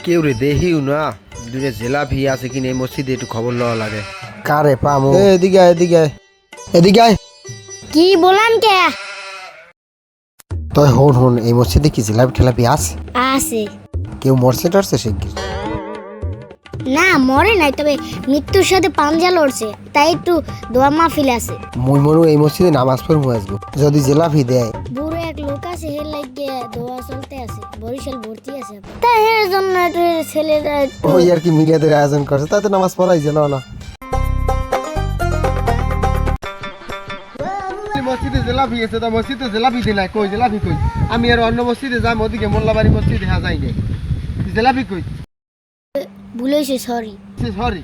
কেউ রে দেখিও না দূরে জেলাপি আছে কিনা এই মসজিদে একটু খবর লওয়া লাগে। কারে পামু এদিকে আয়, এদিকে আয়, এদিকে আয়। কি বলান কে? তুই হন হন, এই মসজিদে কি জিলাপি ঠেলাপি আছে? আছে। কেউ মরছে টরছে শিগগির? না মরে নাই, তবে মৃত্যুর সাথে পাঞ্জা লড়ছে, তাই একটু দোয়া মাহফিল আছে। মুই মরু এই মসজিদে নামাজ পড়মু আসবো, যদি জিলাপি দেয়। বুড়ো এক লোক আছে, হের লাগে দোয়া চলতে আছে, বরিশাল ভর্তি আছে, তাই এর জন্য একটু ছেলেরা একটু ওই আর কি মিলাদের আয়োজন করছে, তাতে নামাজ পড়াই যেন না। মসজিদে জেলাপি আছে, তা মসজিদে জেলাপি দিলাই কই? জেলাপি কই? আমি আর অন্য মসজিদে যাম, ওদিকে মোল্লাবাড়ি মসজিদে হ্যাঁ যাই নাই। জেলাপি কই? ভুল হয়েছে, সরি। সরি।